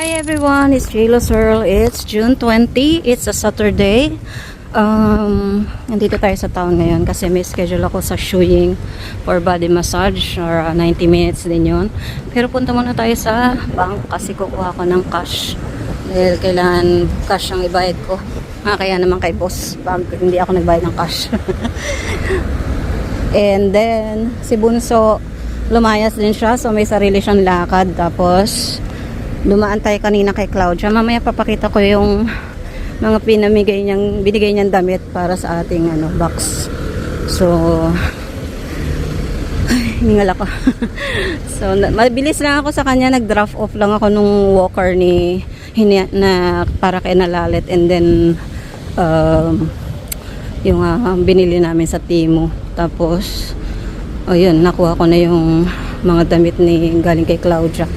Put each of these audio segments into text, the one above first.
Hi everyone, it's Jayla Searle. It's June 20. It's a Saturday. Nandito tayo sa town ngayon kasi may schedule ako sa Shuying for body massage or 90 minutes din yun. Pero punta muna tayo sa bank kasi kukuha ko ng cash. Dahil kailangan cash ang ibayad ko. Kaya naman kay boss bank, hindi ako nagbayad ng cash. And then, si Bunso, lumayas din siya. So may sarili siyang lakad. Tapos, dumaan tayo kanina kay Claudia. Mamaya papakita ko yung mga binigay niyang damit para sa ating box. So, hiningal ako. So, mabilis lang ako sa kanya. Nag-draft off lang ako nung walker na para kay Nalalit. And then, yung binili namin sa Timo. Tapos, yun, nakuha ko na yung mga damit galing kay Claudia.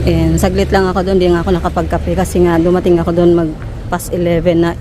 And saglit lang ako doon, hindi nga ako nakapagkape kasi nga dumating ako doon mag past 11 na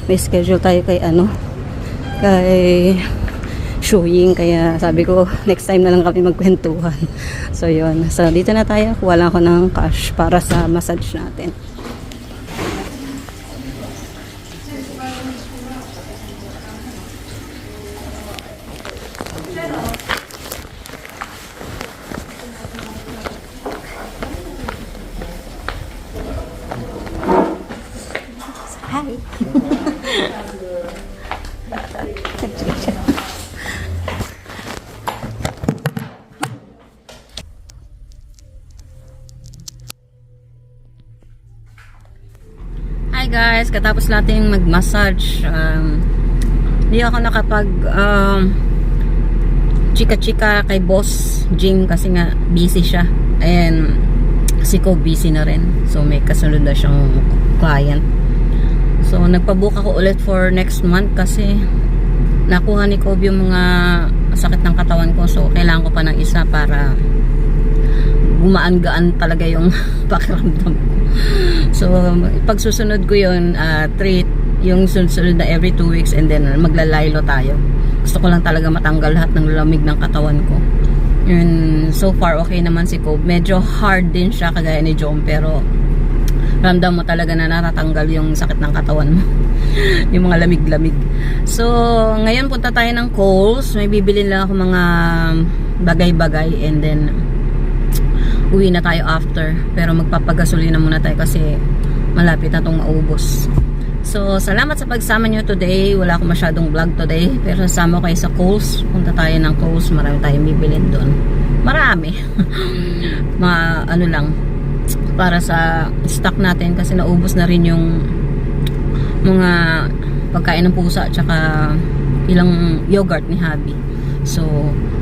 may schedule tayo kay Shuying, kaya sabi ko next time na lang kami magkwentuhan. So yun, so dito na tayo, kuha lang ako ng cash para sa massage natin. Hi. Hi guys, katapos nating mag-massage, hindi ako nakapag chika-chika kay boss Jing kasi nga busy siya, and si Ko busy na rin, so may kasunod na siyang client. So, nagpabook ako ulit for next month kasi nakuha ni Kobe yung mga sakit ng katawan ko. So, kailangan ko pa ng isa para gumaan-gaan talaga yung pakiramdam ko. So, pag susunod ko yun, treat yung susunod na every 2 weeks and then maglalaylo tayo. Gusto ko lang talaga matanggal lahat ng lamig ng katawan ko. Yun, so far okay naman si Kobe. Medyo hard din siya kagaya ni Jom, pero ramdam mo talaga na natatanggal yung sakit ng katawan mo. Yung mga lamig-lamig. So, ngayon punta tayo ng Kohl's. May bibili lang ako mga bagay-bagay and then uwi na tayo after. Pero magpapagasolina muna tayo kasi malapit na itong maubos. So, salamat sa pagsama nyo today. Wala akong masyadong vlog today. Pero sasama ko kayo sa Kohl's. Punta tayo ng Kohl's. Marami tayong bibilin doon. Marami. Ano lang, para sa stock natin kasi naubos na rin yung mga pagkain ng pusa at saka ilang yogurt ni Habi. So,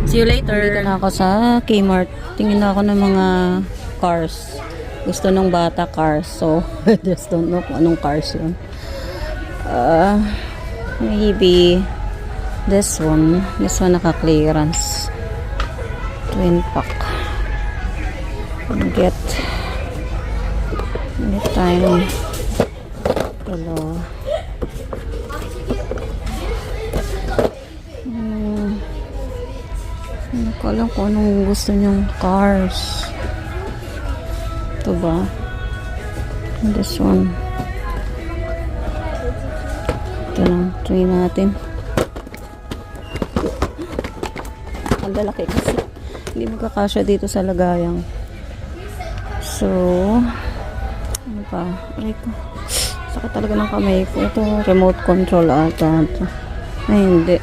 see you later. Dito na ako sa Kmart. Tingin na ako ng mga cars. Gusto nung bata cars. So, I just don't know kung anong cars yun. Maybe this one. This one naka-clearance. Twin pack. Get anytime. Hello. Hindi ko alam kung anong gusto niyong cars. Ito ba? This one. Ito lang. Try natin. Ang lalaki kasi. Hindi magkakasya dito sa lagayan. So, ano pa? Aray ko. Sakit talaga ng kamay ko. Ito, remote control ata. Ito. Ay, hindi.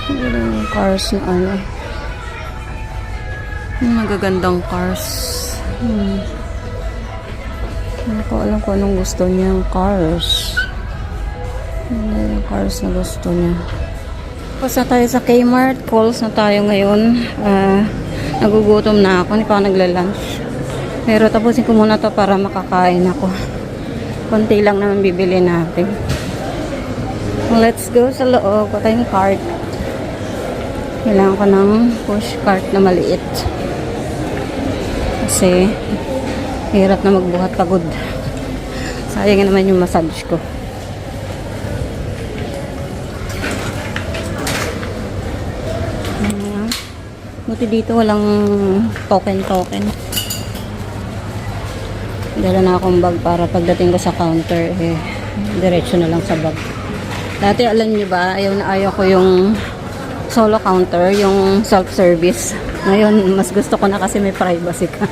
Hindi lang yung cars na ano. Yung magagandang cars. Hindi ko alam kung anong gusto niyang cars. Hindi yung cars na gusto niya. Tapos na tayo sa Kmart. Calls na tayo ngayon. Nagugutom na ako. Hindi pa ako nagla-lunch. Pero tapusin ko muna to para makakain ako. Konti lang naman bibili natin. Let's go sa loob. Ito yung cart. Kailangan ko ng push cart na maliit. Kasi hirap na magbuhat pagod. Sayang naman yung massage ko. Buti dito walang token. Dala na akong bag para pagdating ko sa counter, eh, diretso na lang sa bag. Dati, alam niyo ba, ayaw ko yung solo counter, yung self-service. Ngayon, mas gusto ko na kasi may privacy ka.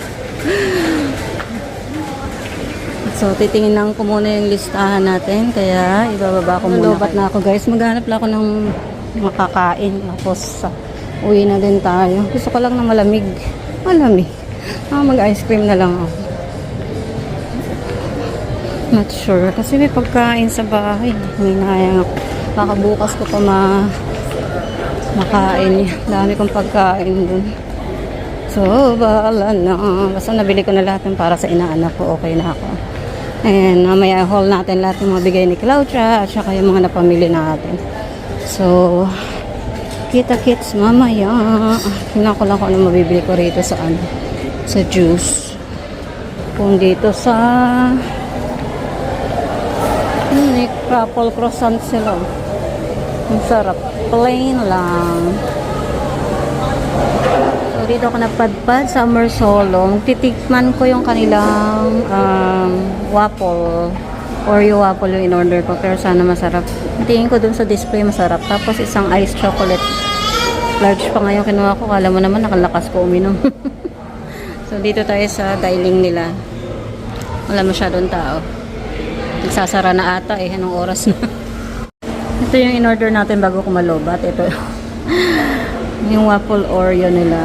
So, titingin lang ko muna yung listahan natin. Kaya, ibababa ko muna. Lobat na ako, guys. Maghanap lang ako ng makakain. Tapos, uwi na din tayo. Gusto ko lang na malamig. Malamig. Mag-ice cream na lang ako. Not sure. Kasi may pagkain sa bahay. Hinayang ako. Baka bukas ko pa makain. Dami kong pagkain dun. So, bahala na. Basta nabili ko na lahat ng para sa inaanak ko. Okay na ako. And mamaya haul natin lahat ng mga bigay ni Claudia at saka yung mga napamili natin. So, kita-kits mamaya. Tingnan ko lang kung ano mabibili ko rito sa juice. Kung dito sa crumble croissant sila. Ang sarap. Plain lang. So, dito ako napadpad sa Solo. Titikman ko yung kanilang waffle. Oreo waffle yung in-order ko. Pero sana masarap. Tingin ko dun sa display masarap. Tapos isang iced chocolate. Large pa ngayon kinuha ko. Kala mo naman nakalakas ko uminom. So, dito tayo sa dining nila. Wala masyadong tao. Nagsasara na ata eh. Anong oras na? Ito yung in-order natin bago kumalobat. Ito yung waffle Oreo nila.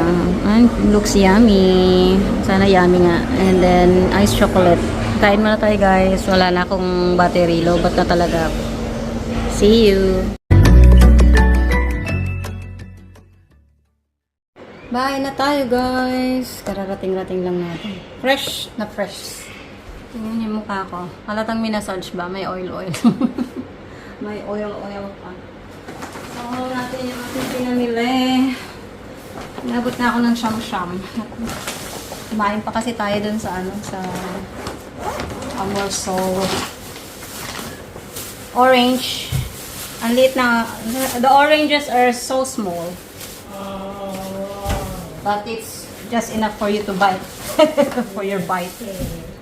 Looks yummy. Sana yummy nga. And then, iced chocolate. Kain muna tayo guys. Wala na akong battery. Lobat na talaga ako. See you! Bye na tayo guys. Kararating-rating lang natin. Fresh na fresh. Tingnan yung mukha ko. Halatang minasage ba? May oil-oil. May oil-oil pa. So, natin yung ating pinamili. Nabot na ako ng siyam-siyam. Kumain pa kasi tayo dun sa sa Solo. Orange. Ang liit na. The oranges are so small. But it's just enough for you to bite. For your bite.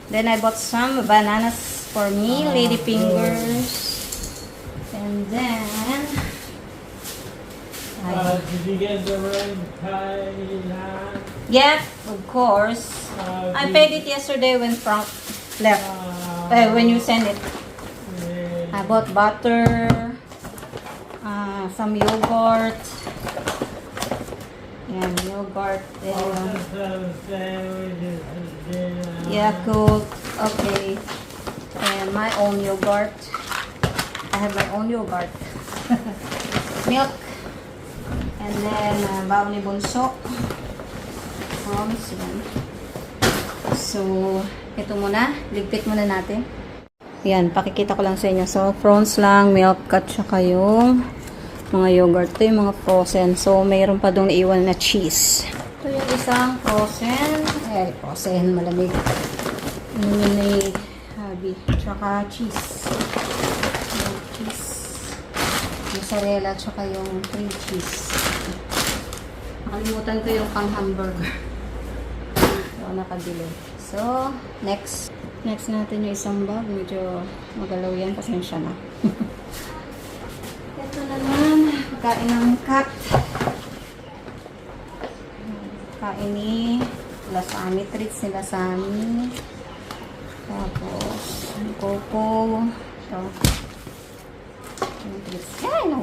Then I bought some bananas for me. Lady fingers. And then did you get the red tie? yeah, of course. I paid it yesterday when Frank left. When you sent it. I bought butter, some yogurt. And yogurt. Yakult. Okay. And my own yogurt. I have my own yogurt. Milk. And then, baon ni Bunso. So, ito muna. Ligpit muna natin. Yan, pakikita ko lang sa inyo. So, prawns lang, milk, at saka yung mga yogurt. Ito yung mga frozen. So, mayroon pa doon iwan na cheese. Ito yung isang frozen. Frozen, malamig. Yun ni Habi. Tsaka cheese. Mozzarella, tsaka yung cream cheese. Nakalimutan ko yung pang hamburger. So, nakabili. So, next natin yung isang bag. Medyo magalaw yan. Pasensya na. Ito naman. Kain ng cat. Kain ni Lasami. Treats ni Lasami. Tapos, coco. Ito. Ay, no.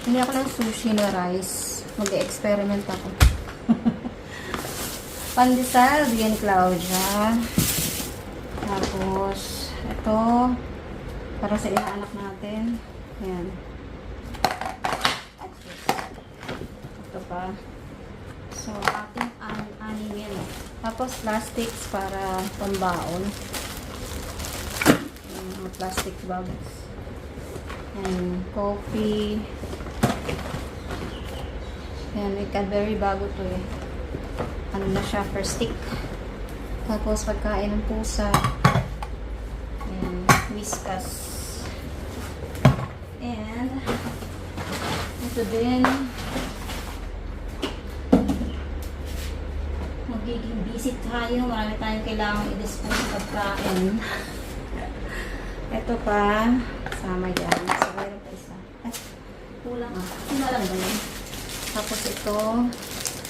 Hindi ako ng sushi na rice. Mag-experiment ako. Pandesal, bigyan ni Claudia. Tapos, ito. Para sa inaanak natin. Ayan. Ito pa. So, ating anim yan. Tapos, plastics para pambaon. Plastic bags. And coffee. Ayan, may Cadbury bago to eh. Ano na siya, first stick. Tapos pagkain ng pusa. Ayan, Whiskas. And ito din. magiging busy tayo. Marami tayong kailangan i-dispose sa pagkain. Ito pa, sama dyan. So, meron pa isa. Ay, kulang ah. Sino lang ba yun? Tapos ito,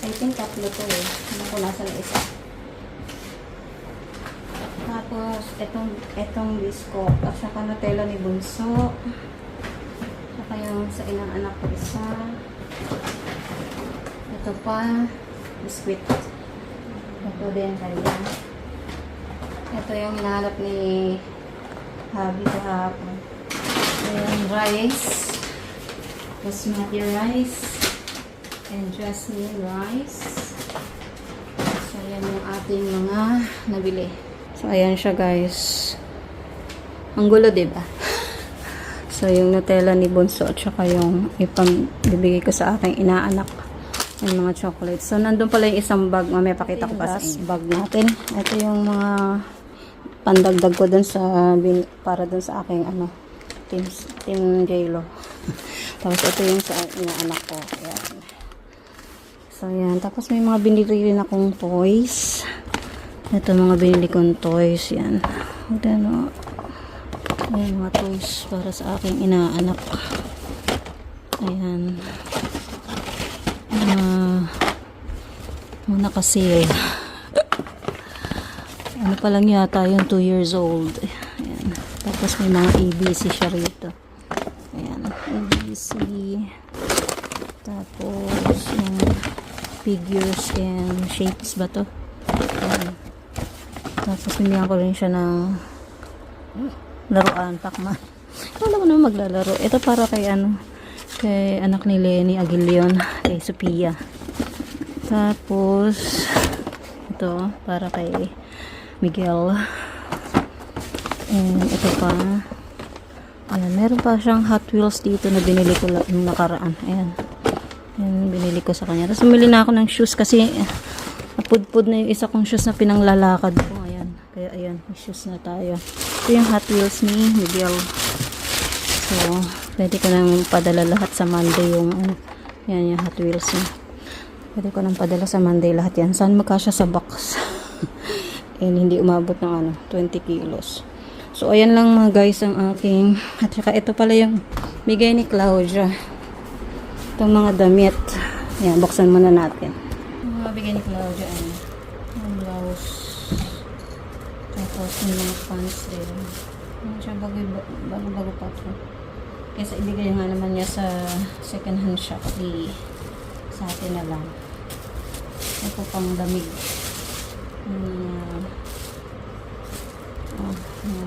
I think tatlo to eh. Ano ko nasa na isa. Tapos, itong biscuit. At saka Nutella ni Bunso. Saka yung sa inang anak ko isa. Ito pa, biscuit. Ito din kanya. Ito yung hinahanap ni Habi kahapon. Ito yung rice. Basmati rice. And jasmine rice. So, yan yung ating mga nabili. So, ayan siya guys. Ang gulo, diba? So, yung Nutella ni Bunso at saka yung ipang bibigay ko sa aking inaanak. Yung mga chocolates. So, nandun pala yung isang bag. Mamaya pakita ko pa sa inyo. Bag natin. Ito yung mga pandagdag ko dun sa para dun sa aking Team J-Lo. Tapos, ito yung sa inaanak ko. Ayan. So, ayan. Tapos, may mga binili rin akong toys. Ito mga binili kong toys. Yan. Ayan, ayan mga toys para sa aking inaanak. Ayan. Nakasale. Ano pa lang yata yung 2 years old. Ayan. Tapos may mga ABC siya rito. Ayan. ABC. Tapos yung figures and shapes ba to? Ayan. Tapos binigyan ko rin siya ng laruan, Pacman. Wala ko naman maglalaro. Ito para kay kay anak ni Lenny Aguilion, kay Sophia. Tapos ito para kay Miguel. And ito pa. Ayan, meron pa siyang Hot Wheels dito na binili ko yung nakaraan. Ayan. Ayan, binili ko sa kanya. Tapos bumili na ako ng shoes kasi napudpud na yung isa kong shoes na pinanglalakad ko. Ayan. Kaya ayan, may shoes na tayo. Ito yung Hot Wheels ni Miguel. So, pwede ko nang padala lahat sa Monday yung yan yung Hot Wheels niya. Pwede ko nang padala sa Monday lahat yan. Saan magkasya sa box? And hindi umabot ng 20 kilos. So, ayan lang mga guys ang aking. At saka ito pala yung bigay ni Claudia. Itong mga damit. Yan, buksan muna natin. Yung mga bigay ni Claudia. Yung blouse. Tapos yung mga pants din. Yan siya bago pa ito. Kesa ibigay nga naman niya sa second hand shop. Sa atin na lang. Ito pang lamig.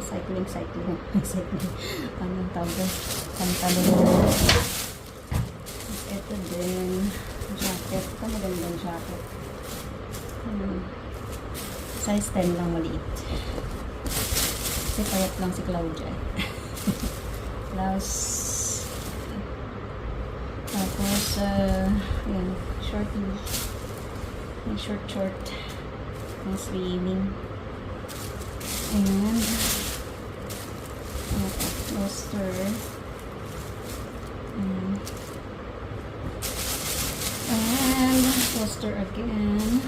Cycling. Anong tawag? Pantalon. Ito din. Jacket. Ito magandang jacket. Size 10 lang maliit. Kasi payat lang si Claudia. Blouse. Tapos, yan. Shorty. May short. May swimming. And poster. And poster again.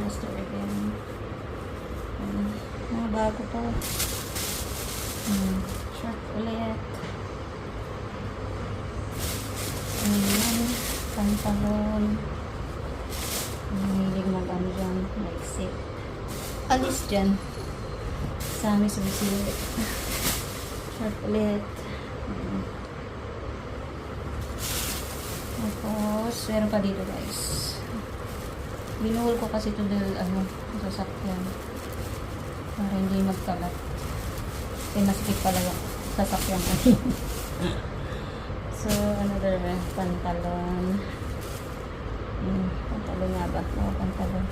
Poster again. Mga bago pa. Shirt ulit. And pantalon. Mahilig mag-ano dyan. Like alis dyan. Sa amin sumisili. Shirt ulit. Tapos, meron pa dito guys. Binuhol ko kasi ito dahil sasakyan. Para hindi magkalat. Kasi masikip pala yung sasakyan kasi. So, another pantalon. Pantalon nga ba? Oo, pantalon.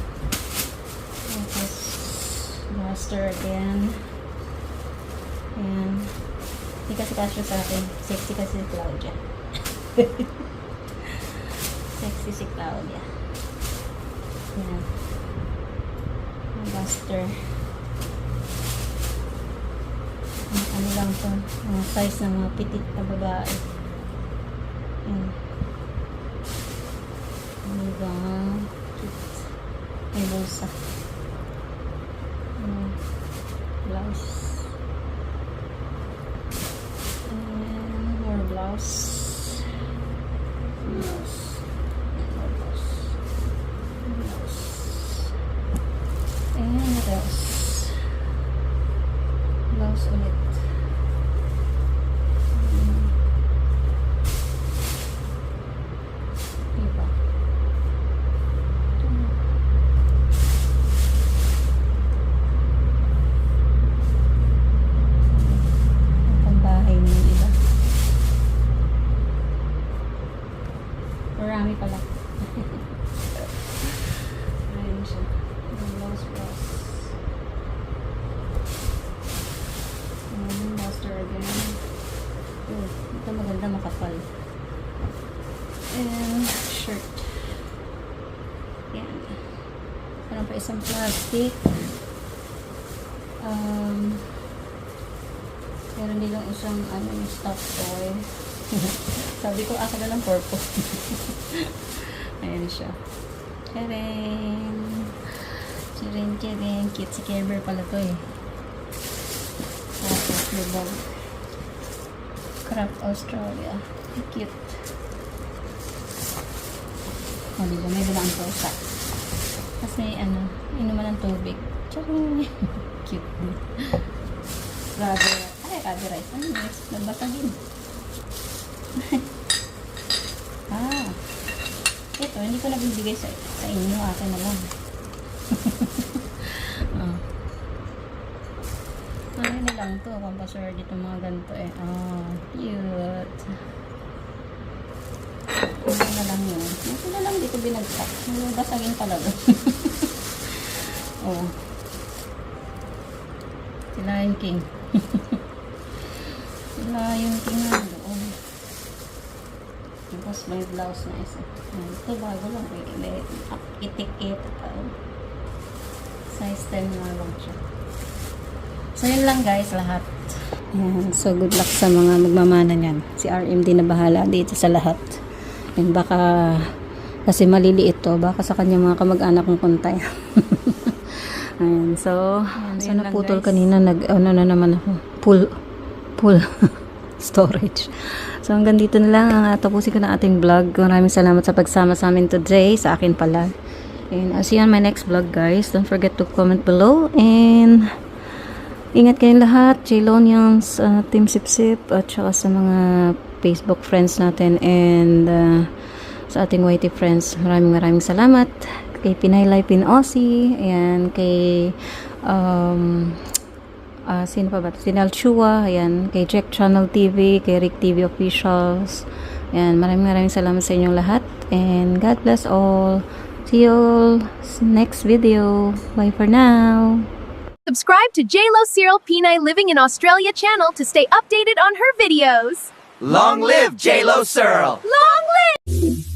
Tapos, blaster again. Ayan. Hindi kasi kasya sa akin. Sexy kasi si Claudia. Sexy si Claudia. Ayan. Blaster. Ano lang to? Size ng mga pitit na babae. Ayan. Ano ba? May bulsa. Blouse. And more blouse. Blouse. More blouse. Blouse. And what else? Blouse ulit. Diba? Pambahay ng iba. Marami pala. Ayun siya. Blouse. Master again. Oh, ito maganda makapal. And shirt. Yan. Meron pa isang plastic. Meron nilang isang yung stuffed toy. Sabi ko, ako na lang purple. Ayan siya. Charing. Charing. Cute si Care Bear pala to eh. Tapos lubog. Craft Australia. Cute. O, diba? May bilang pusa. Tapos may inuman ng tubig. Charing. Cute din. Rabi rice. Ano next? Nagbasagin. Ito, hindi ko nabibigay sa inyo. Akin na lang. Ano na lang to, pampaswerte dito mga ganito eh. Cute. Ano na lang yun. Ito na lang dito binagsak. Basagin talaga. Si Lion King. Si Lion King na doon. Tapos may blouse na isa. Ito bago lang. Itik-it. Size 10 na lang siya. So, yun lang guys, lahat. Ayan, so, good luck sa mga magmamana niyan. Si RMD na bahala dito sa lahat. Yan, baka, kasi maliliit to, baka sa kanya mga kamag-anak kong kuntay. Ayan, so, naputol kanina, na naman ako. Pull storage. So, hanggang dito na lang, tapusin ko na ating vlog. Maraming salamat sa pagsama sa amin today, sa akin pala. And I'll see you on my next vlog, guys. Don't forget to comment below, and ingat kayong lahat, Jaylonians, Team Sipsip, at saka sa mga Facebook friends natin, and sa ating YT friends. Maraming salamat. Kay Pinay Life in Aussie, ayan, kay sino pa ba? Sinal Chua, ayan, kay Jack Channel TV, kay Rick TV Officials. Ayan, maraming salamat sa inyong lahat, and God bless all. See you all next video. Bye for now. Subscribe to JLo Cyril Pinay Living in Australia channel to stay updated on her videos. Long live J-Lo Searle! Long live!